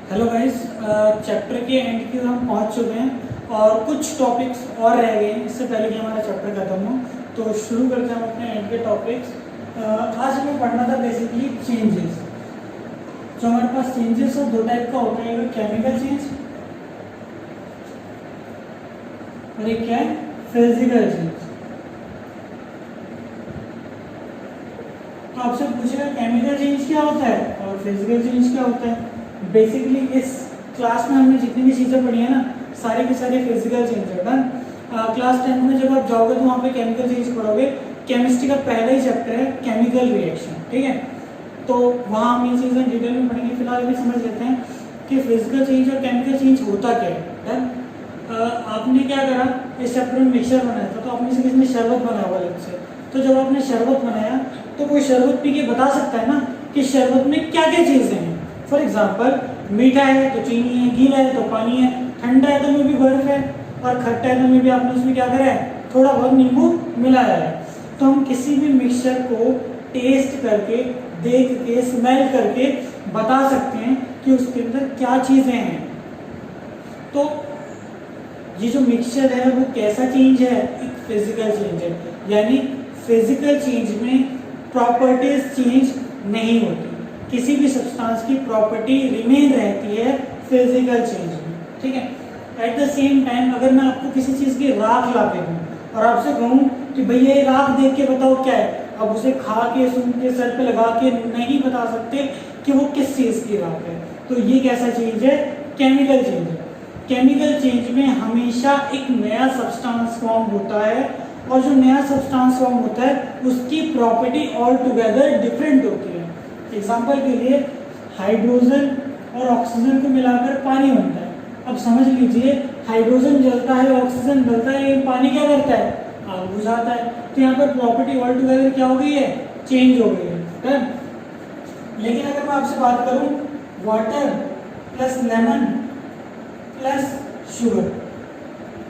Hello guys, chapter के and की हम पहुंच चुके हैं और कुछ टॉपिक्स और रह गए हैं इससे पहले कि हमारा चैप्टर खत्म हो। तो शुरू करते हैं हम अपने एंड के टॉपिक्स। आज हमें पढ़ना था बेसिकली चेंजेस। जो हमारे पास चेंजेस दो टाइप का होता है, एक केमिकल चेंज और एक क्या है, फिजिकल चेंज। तो आपसे पूछेगा केमिकल चेंज क्या होता है और फिजिकल चेंज क्या होता है। बेसिकली इस क्लास में हमने जितनी भी चीज़ें पढ़ी है ना, सारी की सारी फिजिकल चेंज है। डन। क्लास 10 में जब आप जाओगे तो वहाँ पे केमिकल चेंज पढ़ोगे। केमिस्ट्री का पहला ही चैप्टर है केमिकल रिएक्शन, ठीक है। तो वहाँ हम ये चीज़ें डिटेल में पढ़ेंगे। फिलहाल भी समझ लेते हैं कि फिजिकल चेंज और केमिकल चेंज होता क्या है। डन। आपने क्या करा, इस चैप्टर में मिक्सचर बनाया था, तो आपने से किसी ने शरबत बनाया हुआ अलग से। तो जब आपने शरबत बनाया तो कोई शरबत पी के बता सकता है ना कि शरबत में क्या क्या चीज़ें हैं। फॉर एग्जाम्पल, मीठा है तो चीनी है, गीला है तो पानी है, ठंडा है तो में भी बर्फ है, और खट्टा है तो में भी आपने उसमें क्या करा है, थोड़ा बहुत नींबू मिलाया है। तो हम किसी भी मिक्सचर को टेस्ट करके, देख के, स्मेल करके बता सकते हैं कि उसके अंदर क्या चीज़ें हैं। तो ये जो मिक्सचर है वो कैसा चेंज है, एक फिजिकल चेंज है। यानी फिजिकल चेंज में प्रॉपर्टीज चेंज नहीं होती, किसी भी सब्सटेंस की प्रॉपर्टी रिमेन रहती है फिजिकल चेंज में, ठीक है। एट द सेम टाइम अगर मैं आपको किसी चीज़ की राख ला के दूँ और आपसे कहूँ कि भैया ये राख देख के बताओ क्या है, अब उसे खा के, सूंघ के, सर पे लगा के नहीं बता सकते कि वो किस चीज़ की राख है। तो ये कैसा चेंज है, केमिकल चेंज है। केमिकल चेंज में हमेशा एक नया सब्सटेंस फॉर्म होता है, और जो नया सब्सटेंस फॉर्म होता है उसकी प्रॉपर्टी ऑल टुगेदर डिफरेंट होती है। एग्जाम्पल के लिए हाइड्रोजन और ऑक्सीजन को मिलाकर पानी बनता है। अब समझ लीजिए, हाइड्रोजन जलता है, ऑक्सीजन जलता है, लेकिन पानी क्या करता है, आग बुझाता है। तो यहाँ पर प्रॉपर्टी ऑल टुगेदर क्या हो गई है, चेंज हो गई है। लेकिन अगर मैं आपसे बात करूं water plus lemon plus sugar,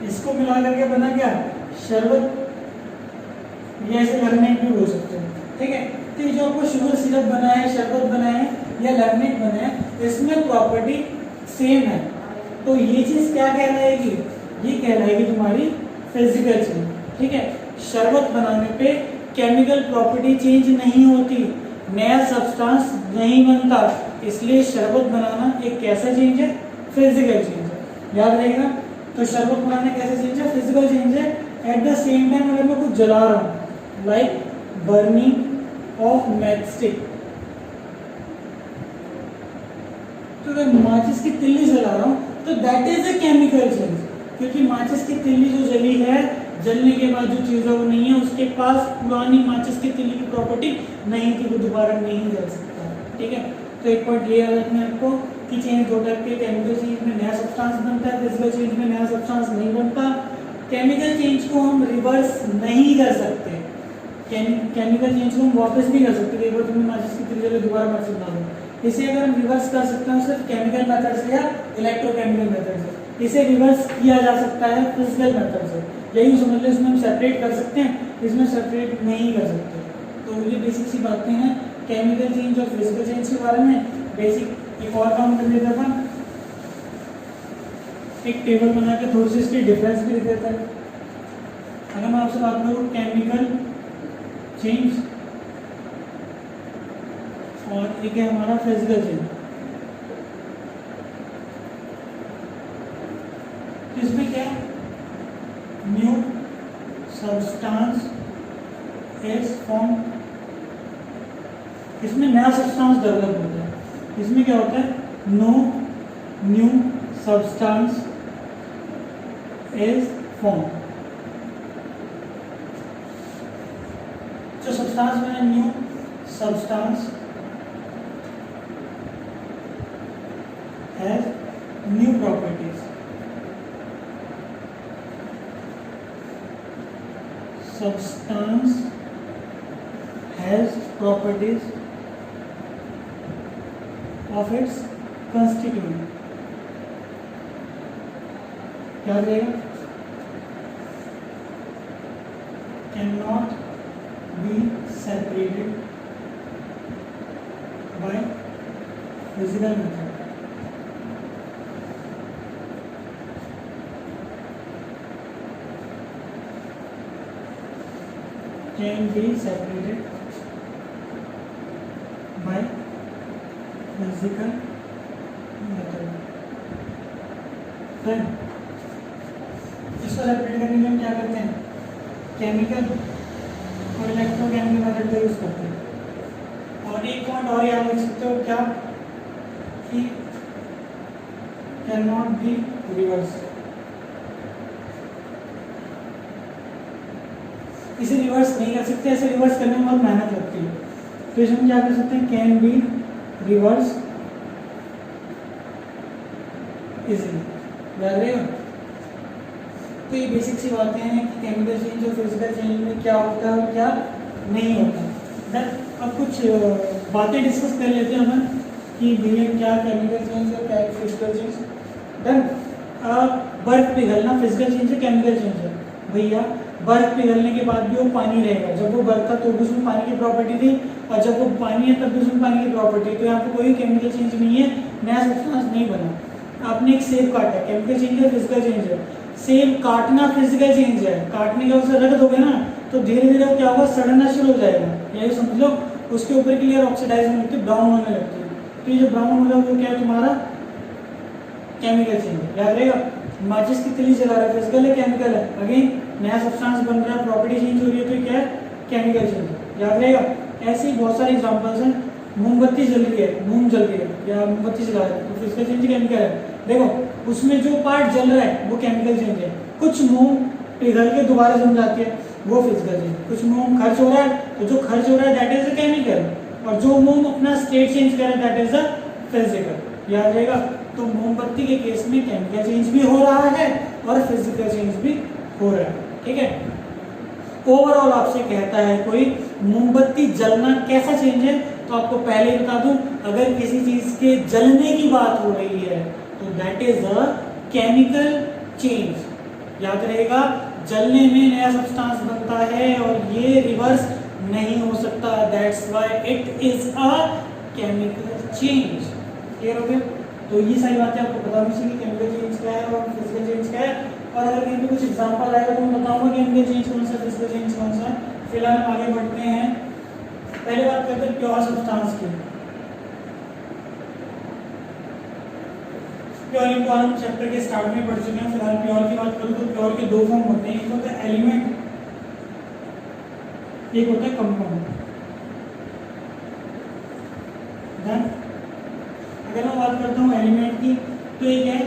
इसको मिला करके बना क्या, शरबत, या ऐसे लेमनेट भी बोल सकते हैं, ठीक है। तो ये जो आपको शुगर सिरप बना है, शरबत बना है या लेमनेट बना है, इसमें प्रॉपर्टी सेम है। तो ये चीज़ क्या कहलाएगी, ये कहलाएगी तुम्हारी फिजिकल चेंज, ठीक है। शरबत बनाने पे केमिकल प्रॉपर्टी चेंज नहीं होती, नया सब्सटेंस नहीं बनता, इसलिए शरबत बनाना एक कैसा चेंज है, फिजिकल चेंज है। याद रहेगा। तो शरबत बनाना कैसा चेंज है, फिजिकल चेंज है। एट द सेम टाइम अगर मैं कुछ जला रहा हूँ, लाइक बर्निंग ऑफ मैचस्टिक, तो अगर माचिस की तिल्ली जला रहा हूँ तो that is a chemical change, क्योंकि माचिस की तिल्ली जो जली है, जलने के बाद जो चीज़ है वो नहीं है, उसके पास पुरानी माचिस की तिल्ली की प्रॉपर्टी नहीं थी, वो दोबारा नहीं जल सकता, ठीक है। तो एक पॉइंट ये याद रखना है आपको कि चेंज दो टाइप के, केमिकल चेंज में नया सब्सटेंस बनता है, फिजिकल चेंज में नया सब्सटेंस नहीं बनता। केमिकल चेंज को हम रिवर्स नहीं कर सकते, केमिकल चेंज को हम वापस नहीं कर सकते। एक बार तुमने माचिस की तिल्ली जले, दोबारा माचिस बना दो। इसे अगर हम रिवर्स कर सकते हैं सिर्फ केमिकल मेथड से या इलेक्ट्रोकेमिकल मेथड से, इसे रिवर्स किया जा सकता है फिजिकल मेथड से। यही समझ लो, इसमें हम सेपरेट कर सकते हैं, इसमें सेपरेट नहीं कर सकते। तो ये बेसिक सी बातें हैं केमिकल चेंज और फिजिकल चेंज के बारे में। बेसिक एक और काम कर लेता था, एक टेबल बना के थोड़ी सी इसकी डिफरेंस भी लिख देता है। अगर मैं आपसे बात करूँ केमिकल चेंज और एक है हमारा फिजिकल चेंज, इसमें क्या, न्यू सब्सटेंस इज फॉर्म, इसमें नया सब्सटेंस डेवलप होता है। इसमें क्या होता है, no new substance is form. जो सब्सटेंस बना, new substance has new properties, substance has properties of its constituent। क्या रहेगा, cannot be separated by physical method। Can be separated by physical method. इसको सेपरेट करने के लिए हम क्या करते हैं, केमिकल और इलेक्ट्रोकेमिकल मेथड का यूज करते हैं। और एक पॉइंट और याद रख सकते हो क्या, कि कैन नॉट बी रिवर्स। इसे रिवर्स नहीं कर सकते, ऐसे रिवर्स करने में बहुत मेहनत लगती है, तो इसमें क्या कर सकते हैं, कैन बी रिवर्स इजीली। याद रहेगा। तो ये बेसिक सी बातें हैं कि केमिकल चेंज और फिजिकल चेंज में क्या होता है और क्या नहीं होता। देन अब कुछ बातें डिस्कस कर लेते हैं अपन कि भैया क्या केमिकल चेंज और क्या फिजिकल चेंज। देन बर्फ पिघलना फिजिकल चेंज है केमिकल चेंज है। भैया बर्फ पिघलने के बाद भी वो पानी रहेगा, जब वो बर्फ था तो भी उसमें पानी की प्रॉपर्टी थी, और जब वो पानी है तब भी उसमें पानी की प्रॉपर्टी। तो यहाँ पे कोई केमिकल चेंज नहीं है, नया सब्सटेंस नहीं बना। आपने एक सेब काटा, केमिकल चेंज है फिजिकल चेंज है। सेब काटना फिजिकल चेंज है, काटने के उसे रख दोगे ना तो धीरे धीरे क्या होगा, सड़ना शुरू हो जाएगा, यही समझ लो। उसके ऊपर की लेयर ऑक्सीडाइज होने लगती है, ब्राउन होने लगती है। तो ये जो ब्राउन हो रहा है वो क्या है तुम्हारा केमिकल चेंज है। याद रहेगा। माचिस की तिली जला रहा है, फिजिकल है केमिकल है। अगेन नया सब्सटेंस बन रहा है, प्रॉपर्टी चेंज हो रही है, तो क्या है केमिकल चेंज है। याद रहेगा। ऐसे ही बहुत सारे एग्जांपल्स हैं। मोमबत्ती जल रही है, मूंग जल रही है या मोमबत्ती जला रहे हैं, तो फिजिकल चेंज केमिकल है। देखो उसमें जो पार्ट जल रहा है वो केमिकल चेंज है। कुछ मूंग पिघल के दोबारा जम जाती है, वो फिजिकल चेंज। कुछ मूंग खर्च हो रहा है, तो जो खर्च हो रहा है दैट इज अ केमिकल, और जो मूंग अपना स्टेट चेंज कर रहा है दैट इज अ फिजिकल। याद रहेगा। तो मोमबत्ती के केस में केमिकल चेंज भी हो रहा है और फिजिकल चेंज भी हो रहा है। ठीक है। ओवरऑल आपसे कहता है कोई मोमबत्ती जलना कैसा चेंज है, तो आपको पहले ही बता दूं, अगर किसी चीज के जलने की बात हो रही है तो that is a chemical change. याद रहेगा। जलने में नया सब्सटेंस बनता है और ये रिवर्स नहीं हो सकता, that's why it is a chemical change. Clear हो गया। तो ये सारी बातें आपको पता होनी चाहिए, केमिकल चेंज क्या है और फिजिकल चेंज क्या है। और अगर कहीं पे कुछ एग्जांपल आएगा तो मैं बताऊंगा केमिकल चेंज कौन सा, फिजिकल चेंज कौन सा। फिलहाल हम आगे बढ़ते हैं। पहले बात करते हैं प्योर सब्सटेंस की। प्योर इनको हम चैप्टर के स्टार्ट में पढ़ चुके हैं। फिलहाल प्योर की बात करूं तो प्योर के दो फॉर्म होते हैं, एक होता है एलिमेंट, एक होता है कंपाउंड। डन। अगर मैं बात करता हूँ एलिमेंट की तो एक है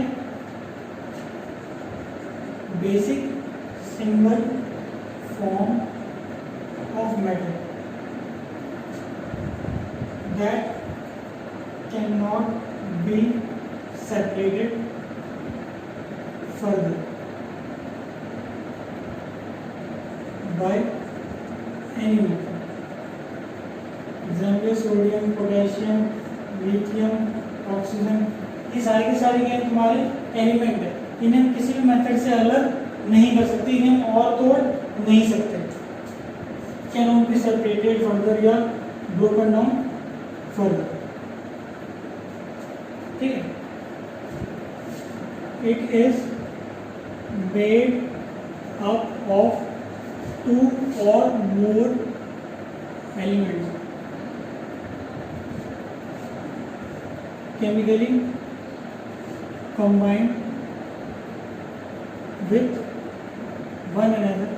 basic single form of matter that can not be separated further by any method. Example sodium, potassium, lithium, oxygen, ये सारे के सारे क्या तुम्हारे एलिमेंट है। इन्हें हम किसी भी मेथड से अलग नहीं कर सकते, इन्हें हम और तोड़ नहीं सकते। Can not be separated further या ब्रोकन डाउन फर्दर। ठीक है। It is made up of two or more elements chemically combined with one another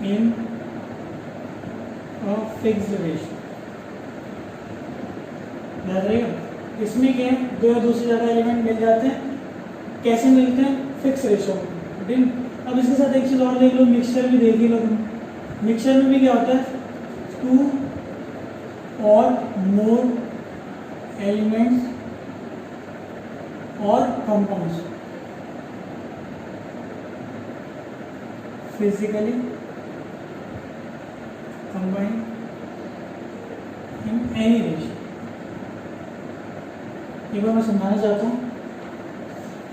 in a fixed ratio. याद रहेगा। इसमें क्या है, दो या दो से ज़्यादा एलिमेंट मिल जाते हैं। कैसे मिलते हैं, फिक्स रेशो में। अब इसके साथ एक चीज़ और देख लो, मिक्सचर भी देख ही लो तुम। मिक्सचर में भी क्या होता है, टू और मोर एलिमेंट्स और compounds physically combine in any ratio. एक बार मैं समझाना चाहता हूँ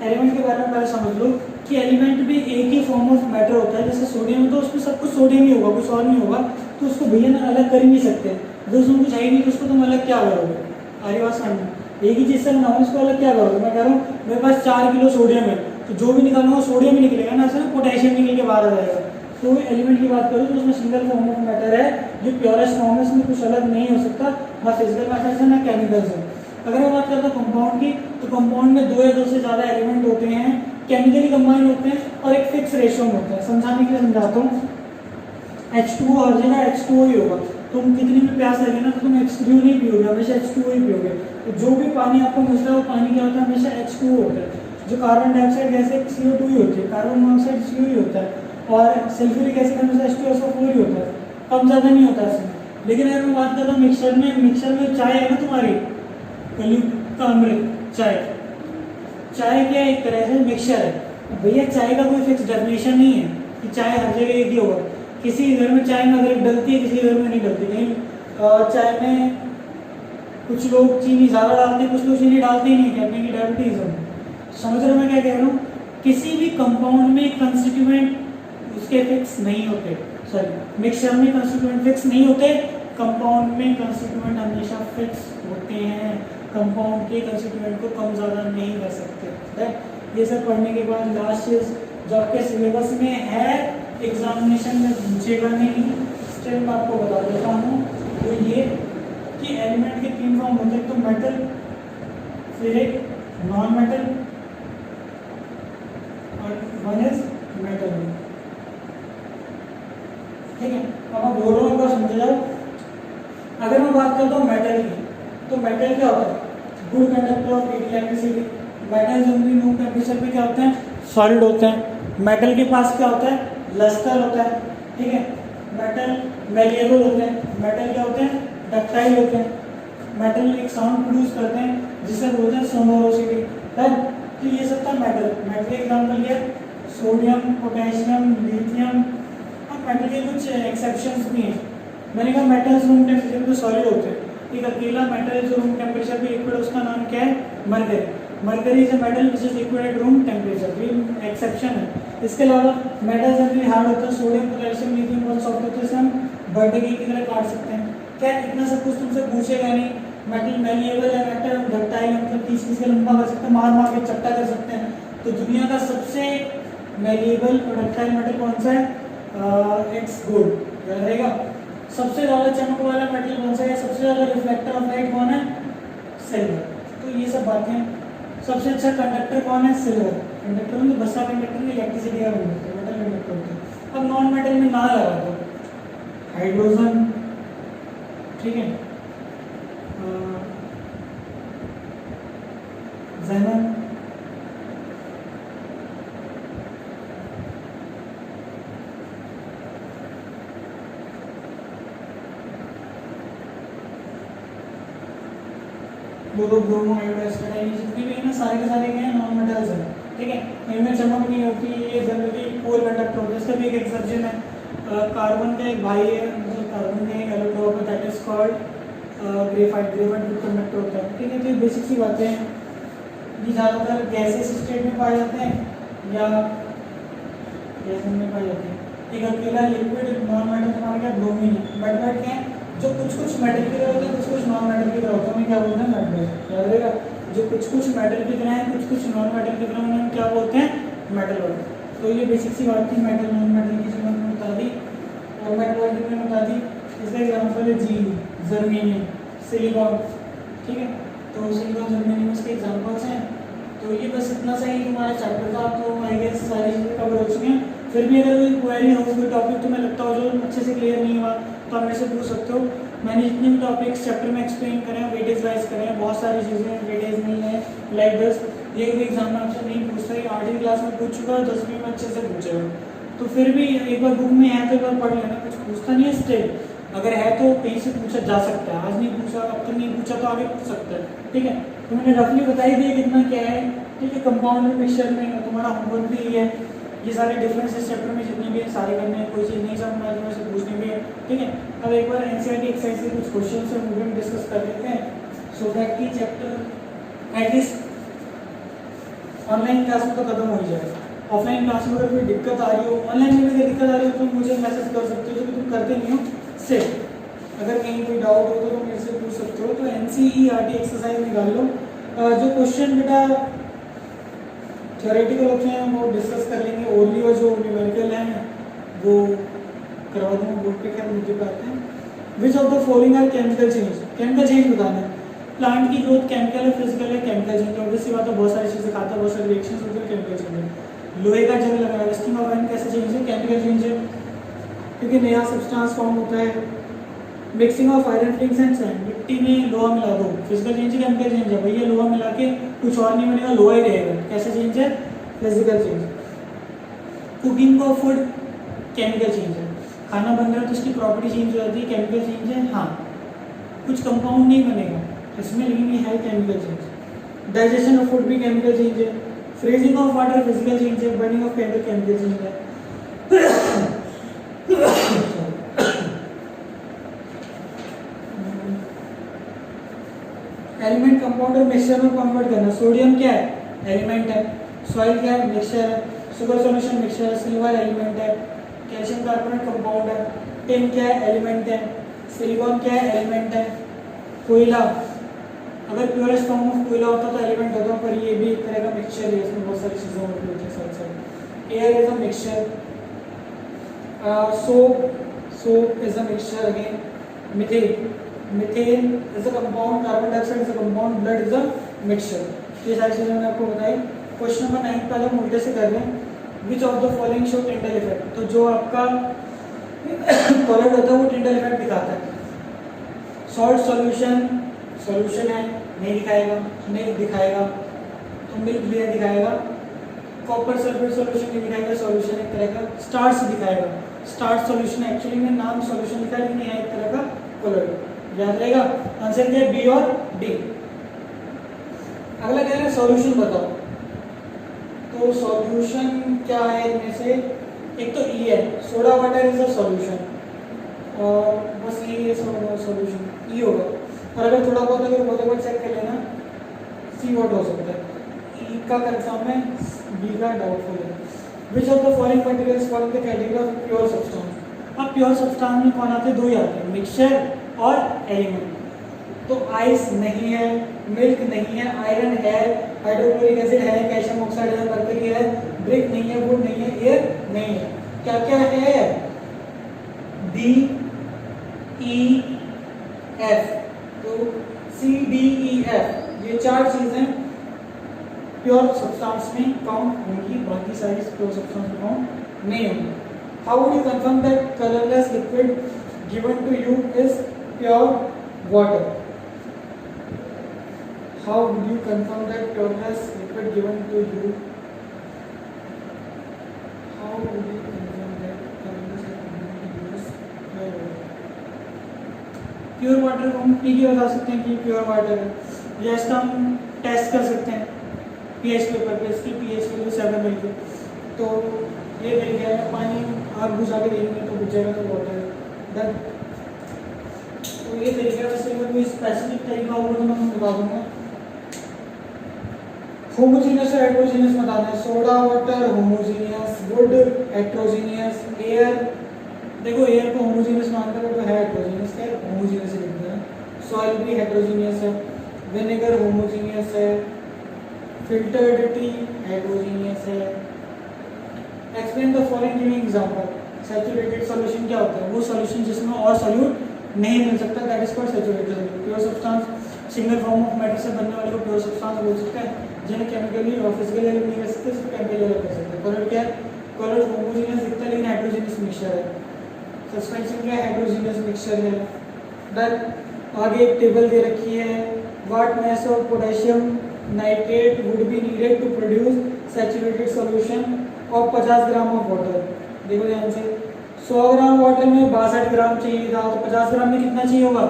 एलिमेंट के बारे में। पहले समझ लो कि एलिमेंट भी एक ही फॉर्म ऑफ मैटर होता है। जैसे सोडियम, तो उसमें सब कुछ सोडियम ही होगा, कुछ और नहीं होगा, तो उसको भैया ना अलग कर ही नहीं सकते। अगर उसमें कुछ है ही नहीं तो उसको तुम अलग क्या करोगे। आरी बात समझ। एक ही चीज़ से बनाओ, उसको अलग क्या करोगे। मैं कह रहा हूँ मेरे पास 4 किलो सोडियम है, तो जो भी निकालूंगा सोडियम ही निकलेगा ना, ऐसा पोटेशियम निकल के बाहर आ जाएगा। तो एलिमेंट की बात करूँ तो उसमें सिंगल फॉर्म ऑफ मैटर है जो प्योरेस्ट फॉर्म है, उसमें कुछ अलग नहीं हो सकता, ना फिजिकल मैटर है ना केमिकल्स है। अगर मैं बात करता हूँ कंपाउंड की, तो कंपाउंड में 2 या 2 से ज़्यादा एलिमेंट होते हैं, केमिकली कंबाइन होते हैं और एक फिक्स रेशियो में होता है। समझाने के लिए समझाता हूँ, H2O हर जगह H2O ही होगा। तुम कितनी भी प्यास लगे ना तो तुम H3O नहीं पियोगे, हमेशा H2O ही पियोगे। तो जो भी पानी आपको मिलता है वो पानी क्या होता है, हमेशा H2O होता है। जो कार्बन डाइऑक्साइड गैस है CO2 ही होती है, कार्बन मोनोऑक्साइड CO ही होता है, और सल्फ्यूरिक एसिड हमेशा H2SO4 ही होता है, कम ज़्यादा नहीं होता इसमें। लेकिन अगर मैं बात करता हूँ मिक्सचर में चाय है ना तुम्हारी, कलयुग का अमृत चाय, चाय क्या एक तरह से मिक्सचर है भैया। चाय का कोई फिक्स डेफिनेशन नहीं है कि चाय हर जगह एक ही होगा। किसी घर में चाय में अदरक डलती है, किसी घर में नहीं डलती। कहीं चाय में कुछ लोग चीनी ज़्यादा डालते हैं, कुछ लोग चीनी डालते ही नहीं, कहते हैं कि डायबिटीज है। समझ रहे मैं क्या कह रहा हूँ? किसी भी कंपाउंड में कंस्टिट्यूएंट उसके फिक्स नहीं होते, सॉरी मिक्सचर में कंस्टिट्यूएंट फिक्स नहीं होते, कंपाउंड में कंस्टिट्यूएंट हमेशा फिक्स होते हैं। कंपाउंड के कंस्टिट्यूएंट को कम ज़्यादा नहीं कर सकते। ये सब पढ़ने के बाद लास्ट चीज जो आपके सिलेबस में है, एग्जामिनेशन में पूछेगा नहीं, स्टिल मैं आपको बता देता हूँ, तो ये कि एलिमेंट के 3 फॉर्म होते हैं, तो मेटल, फिर एक नॉन मेटल और वन इज मेटल। ठीक है, अब मैं बोल रहा हूँ एक बार समझ जाओ। अगर मैं बात करता हूँ मेटल की, तो मेटल क्या होता है, good conductor of electricity. Metal generally room temperature पे क्या होते हैं, सॉलिड होते हैं। मेटल के पास क्या होता है, लस्टर होता है। ठीक है, मेटल मेलिएबल होते हैं, मेटल क्या होते हैं, डक्टाइल होते हैं। मेटल एक साउंड प्रोड्यूस करते हैं जिसे बोलते हैं सोनोरोसिटी। तो ये सब था मेटल। मेटल के एग्जाम्पल क्या, सोडियम, पोटेशियम, लिथियम। अब मेटल के कुछ एक्सेप्शंस भी हैं। मैंने कहा मेटल्स रूम टेम्परेचर पे सॉलिड होते हैं। एक अकेला मेटल जो रूम टेम्परेचर पे लिक्विड, उसका नाम क्या है, mercury. Mercury is a metal which is liquid at room temperature, ये एक्सेप्शन है। इसके अलावा मेटल जनरली हार्ड होता है, सोडियम, पोटेशियम, लिथियम बहुत सॉफ्ट होते हैं, इसे हम बर्थडे केक की तरह काट सकते हैं। क्या इतना सब कुछ तुमसे पूछेगा नहीं। मेटल मेलिएबल है, मेटल डक्टाइल, मतलब खींच के लंबा कर सकते हैं, मार के चपटा कर सकते हैं। तो दुनिया का सबसे मेलिएबल और डक्टाइल मेटल कौन सा है, इट्स गोल्ड, याद रहेगा। सबसे ज़्यादा चमक वाला मेटल कौन सा है, सबसे ज़्यादा रिफ्लेक्टर ऑफ लाइट कौन है, सिल्वर। तो ये सब बातें। सबसे अच्छा कंडक्टर कौन है, सिल्वर। कंडक्टर में बसा कंडक्टर में इलेक्ट्रिसिटी का कंडक्टर, मेटल कंडक्टर होता है। अब नॉन मेटल में ना लगा दो, हाइड्रोजन, ठीक है, ज़ेनन, ब्रोमो, आयोडाइन, जितने भी है ना सारे के सारे क्या है, नॉन मेटल्स हैं। ठीक है, इनमें चमक नहीं होती, ये जनरली पोल कंडक्टर होता है। इसका भी एक एक्सेप्शन है, कार्बन का एक भाई है, मतलब कार्बन का एक एलोट्रोप है, that is called graphite. Graphite भी कंडक्टर होता है। ठीक है, तो ये बेसिक सी बातें हैं। ये ज़्यादातर गैसेस स्टेट में पाए जाते हैं या गैस में पाए जाते हैं। एक अकेला लिक्विड नॉन मेटल हमारा क्या, ब्रोमीन है। मेटल क्या है, जो कुछ कुछ मेटल की तरह होता है, कुछ कुछ नॉन मेटल की तरह होता है, उन्हें क्या बोलते हैं, मेटल। याद रहेगा, जो कुछ कुछ मेटल की तरह है, कुछ कुछ नॉन मेटल की तरह, उन्हें क्या बोलते हैं, मेटल बोलते हैं। तो ये बेसिक सी बात थी, मेटल नॉन मेटल की चीज़ मैंने बता दी और मेटलर्जी में बता दी। इसका एग्जाम्पल है जी, जर्मेनियम, सिलिकॉन। ठीक है, तो सिलिकॉन, जर्मेनियम इसके एग्जाम्पल्स हैं। तो ये बस इतना सा ही तुम्हारा चैप्टर था। तो आई गेस सारी चीज़ें कवर हो चुकी हैं। फिर भी अगर कोई क्वेरी हो, कोई टॉपिक तुम्हें लगता हो जो अच्छे से क्लियर नहीं हुआ, तो आप मेरे से पूछ सकते हो। मैंने जितने भी टॉपिक्स चैप्टर में एक्सप्लेन करें हैं, वेटेज वाइज करें हैं, बहुत सारी चीज़ें वेटेज नहीं है, लाइक दस ये कोई एग्जाम में आपसे नहीं पूछता है, 8वीं क्लास में पूछ चुका है, 10वीं में अच्छे से पूछेगा। तो फिर भी एक बार बुक में है तो एक बार पढ़ लेना, कुछ पूछता नहीं है स्टिल। अगर है तो कहीं से पूछा जा सकता है, आज नहीं पूछा, अब तक नहीं पूछा तो आगे पूछ सकता है। ठीक है, तो मैंने रफली बताई दी कितना क्या है। ठीक है, कंपाउंड में, मिक्सचर में तुम्हारा होमवर्क भी ये है। ये सारे डिफरेंसेस चैप्टर में जितने भी है सारे करने हैं, कोई चीज़ नहीं समझ में से पूछनी भी है। ठीक है, अब एक बार एनसीईआरटी एक्सरसाइज के कुछ क्वेश्चन से मूवमेंट डिस्कस कर लेते हैं, सो दैट की चैप्टर एटलीस्ट ऑनलाइन क्लास में तो खत्म हो ही जाएगा। ऑफलाइन क्लास में अगर कोई दिक्कत आ रही हो, ऑनलाइन में कोई दिक्कत आ रही हो तो मुझे मैसेज कर सकते हो, जो कि तुम करते नहीं हो सिर्फ। अगर कहीं कोई डाउट हो तो तुम मेरे से पूछ सकते हो। तो एनसीईआरटी एक्सरसाइज निकाल लो। जो क्वेश्चन बेटा थ्योरेटिकल होते हैं वो डिस्कस कर लेंगे, ओनली और जो न्यूमेरिकल हैं वो करवा दूँगा बोर्ड पे, क्या मुद्दे पे आते हैं। Which of the following are chemical change, chemical change बताना है। प्लांट की ग्रोथ केमिकल है, फिजिकल है, केमिकल चेंज। ऑब्वियसली बात है, बहुत सारी चीज़ें खाता है, बहुत सारे रिएक्शंस होते हैं, केमिकल चेंज है। लोहे का जंग लगा, रस्टिंग ऑफ आयरन कैसे चेंज है, केमिकल चेंज है, क्योंकि नया सब्सटेंस फॉर्म होता है। Mixing of iron flix and sand, मिट्टी में लोहा मिला दो, फिजिकल चेंज है, केमिकल चेंज है। भैया लोहा मिला के कुछ और नहीं बनेगा, लोहा ही रहेगा, कैसे चेंज है, physical change. Cooking of food chemical change है, खाना बन रहा है तो उसकी प्रॉपर्टी चेंज हो जाती है, केमिकल चेंज है। हाँ, कुछ कंपाउंड नहीं बनेगा इसमें, लेकिन ये है chemical change. Digestion of food भी केमिकल चेंज है। Freezing of water physical change है। Burning of candle chemical change है। एलिमेंट कंपाउंड और मिक्सचर में कन्वर्ट करना। सोडियम क्या है, एलिमेंट है। सॉइल क्या है, मिक्सचर है। शुगर सॉल्यूशन मिक्सचर है। सिल्वर एलिमेंट है। कैल्शियम कार्बोनेट कंपाउंड है। टिन क्या है, एलिमेंट है। सिलिकॉन क्या है, एलिमेंट है। कोयला, अगर प्योरेस्ट फॉर्म ऑफ कोयला होता तो एलिमेंट होता, पर ये भी एक तरह का मिक्सचर है, इसमें बहुत सारी चीज़ें होती है साथ साथ। Air is a mixture. Soap is a mixture again. Methane is a compound. Carbon dioxide is a compound. Blood is a mixture. ये सारी चीज़ें मैंने आपको बताई। क्वेश्चन नंबर 9 पहले हम उल्टे से कर रहे हैं। Which of the following show Tyndall effect, तो जो आपका कलर होता है वो टिंडल इफेक्ट दिखाता है। सॉल्ट सॉल्यूशन है, नहीं दिखाएगा, नहीं दिखाएगा। तो मिल्क भी दिखाएगा। कॉपर सल्फेट सॉल्यूशन नहीं दिखाएगा, सॉल्यूशन एक तरह का। स्टार्च दिखाएगा, स्टार्च सॉल्यूशन, एक्चुअली में नाम सॉल्यूशन लिखा है लेकिन है एक तरह का कलर, याद रहेगा। आंसर क्या है, बी और डी। अगला कह रहे हैं सॉल्यूशन बताओ, तो सॉल्यूशन क्या है इनमें से, एक तो ई है, soda water is a solution, और बस ये सॉल्यूशन ई होगा। और अगर थोड़ा बहुत अगर बहुत चेक कर लेना, सी वॉट हो सकता है। ई का कंफर्म है, बी का डाउटफुल है। विच of the following materials follow the category of pure substance. अब प्योर सब्सटेंस में कौन आते हैं, दो ही आते हैं, मिक्सचर और एलिमेंट। तो आइस नहीं है, मिल्क नहीं है, आयरन है, हाइड्रोक्लोरिक एसिड है, कैल्शियम ऑक्साइड है, मरकरी है, ब्रिक नहीं है, वुड नहीं है, एयर नहीं है। क्या क्या है, डी ई एफ, तो सी डी ई एफ ये चार चीजें प्योर सब्सटेंस में काउंट होंगी, बाकी सारी प्योर सब्सटेंस में काउंट नहीं होंगी। How would you confirm that colourless liquid given to you is pure water? How would you confirm that pureness liquid given to you? How would you confirm that pureness liquid given to you is pure water? Pure water को हम P के बता सकते हैं कि pure water है, या इसका हम टेस्ट कर सकते हैं पीएच पेपर पे, इसकी पीएच वैल्यू 7 मिलती है। तो ये मिल गया है, पानी आग बुझा के देंगे तो बुझ जाएगा, तो वाटर है, डन। तो ये तरीका, वैसे अगर कोई स्पेसिफिक तरीका होगा तो मैं बता दूंगा। होमोजीनियस और हेट्रोजीनियस बताना है। Soda water homogeneous, would heterogeneous, air, देखो एयर को होमोजीनियस मानते हैं तो है हेट्रोजीनियस, है होमोजीनियस लिखते हैं। सॉइल भी हेट्रोजीनियस है, विनेगर होमोजीनियस है, फिल्टर्ड टी हेट्रोजीनियस है। Explain the following giving example. Saturated solution क्या होता है, वो सॉल्यूशन जिसमें और सॉल्यूट नहीं मिल सकता, that is called saturated solution. Pure substance single form of matter से बनने वाले को प्योर सब्सटेंस बोल सकते हैं, जिन्हें केमिकली और फिजिकली अलग नहीं कर सकते, सिर्फ केमिकली अलग कर सकते हैं। कलर क्या है, कलर होमोजेनियस दिखता है लेकिन हेट्रोजेनियस मिक्सचर है। सस्पेंशन क्या है, हेट्रोजेनियस मिक्सचर है। डन। आगे एक टेबल दे रखी है, what mass of potassium nitrate would be needed to produce saturated solution of 50 gram of water. देखो ध्यान से, 100 ग्राम वाटर में 62 ग्राम चाहिए था, तो 50 ग्राम में कितना चाहिए होगा,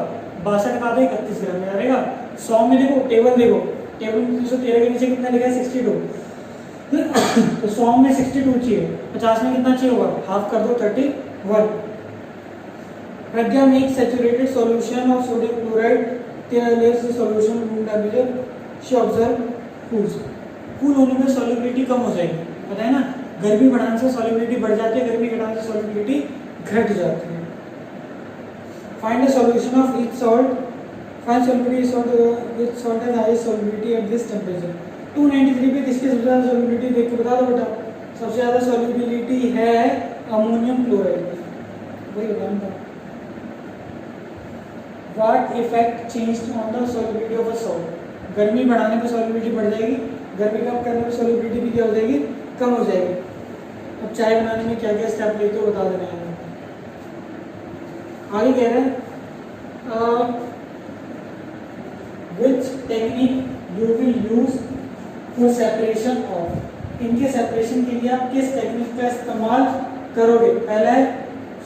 62 का आधा 31 ग्राम में आएगा। 100 में देखो टेबल, देखो टेबल 313 के नीचे कितना लिखा है, 62, तो 100 में 62 चाहिए, 50 में कितना चाहिए होगा, हाफ कर दो 31। Pragya make saturated solution of sodium chloride टेयरलेस solution room temperature, she observe cools. Cool होने में सॉल्युबिलिटी कम हो जाएगी, पता है ना, गर्मी बढ़ाने से सॉल्युबिलिटी बढ़ जाती है, गर्मी घटाने से सॉल्युबिलिटी घट जाती है। Find the solution of each salt, find solubility salt which salt has highest solubility at this temperature. 293 पे किसकी सबसे ज़्यादा सॉल्युबिलिटी देख के बता दो बेटा। सबसे ज़्यादा सॉल्युबिलिटी है अमोनियम क्लोराइड की, वही बताना था। What effect changed on the solubility of a salt, गर्मी बढ़ाने पर सॉल्युबिलिटी बढ़ जाएगी, गर्मी कम करने पर सॉल्युबिलिटी भी क्या हो जाएगी, कम हो जाएगी। अब चाय बनाने में क्या क्या स्टेप लेते हो बता देना है। आगे कह रहे हैं which technique you will use for separation of, इनके सेपरेशन के लिए आप किस टेक्निक का इस्तेमाल करोगे। पहला है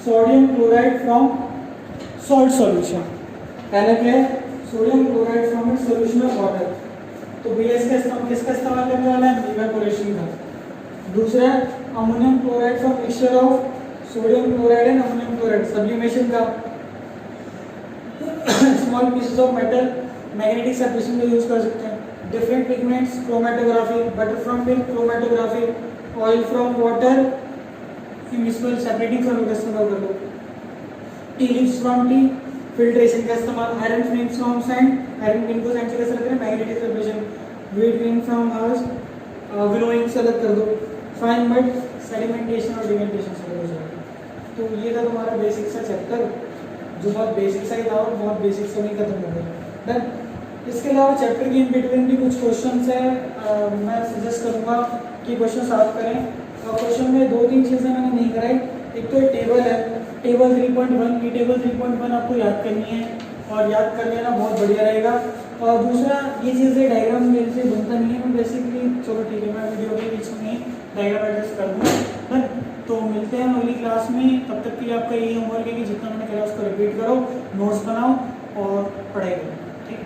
sodium chloride from salt solution, पहला क्या है sodium chloride from it solution of water, तो बीएस का इस्तेमाल किसका इस्तेमाल करने वाला है, इवेपोरेशन का। दूसरा ammonium chloride from mixture of sodium chloride and ammonium chloride, sublimation का। Small pieces of metal magnetic separation में यूज कर सकते हैं। Different pigments chromatography, butter from milk chromatography, oil from water immiscible separating from का इस्तेमाल कर लो। Tea leaves from tea filtration का इस्तेमाल। Iron fin from sand, iron fin को सैंड से कैसे करते हैं, magnetic separation. Wheat fin from earth, winnowing से अलग कर दो। फाइन मड सेडिमेंटेशन और डिमेंटेशन से अलग हो जाएगा। तो ये था तुम्हारा बेसिक सा चैप्टर, जो बहुत बेसिक सा ही था और बहुत बेसिक से नहीं खत्म हो गया। डन। इसके अलावा चैप्टर के इन बिटवीन भी कुछ क्वेश्चंस है, मैं सजेस्ट करूंगा कि क्वेश्चन सॉल्व करें। क्वेश्चन में 2-3 चीज़ें मैंने नहीं कराई। एक तो टेबल है, टेबल 3.1 की टेबल 3.1 आपको याद करनी है और याद कर लेना बहुत बढ़िया रहेगा। और दूसरा ये चीज़ें डायग्राम मेरे से बनता नहीं है, मैं बेसिकली चलो ठीक है मैं वीडियो के बीच में डायग्राम एडजस्ट कर दूँगा। तो मिलते हैं अगली क्लास में, तब तक के लिए आपका यही होमवर्क है कि जितना मैंने कहा उसको रिपीट करो, नोट्स बनाओ और पढ़ाई करो। ठीक,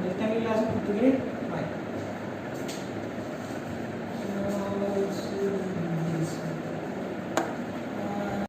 मिलते हैं अगली क्लास में, तब तक के लिए बाय।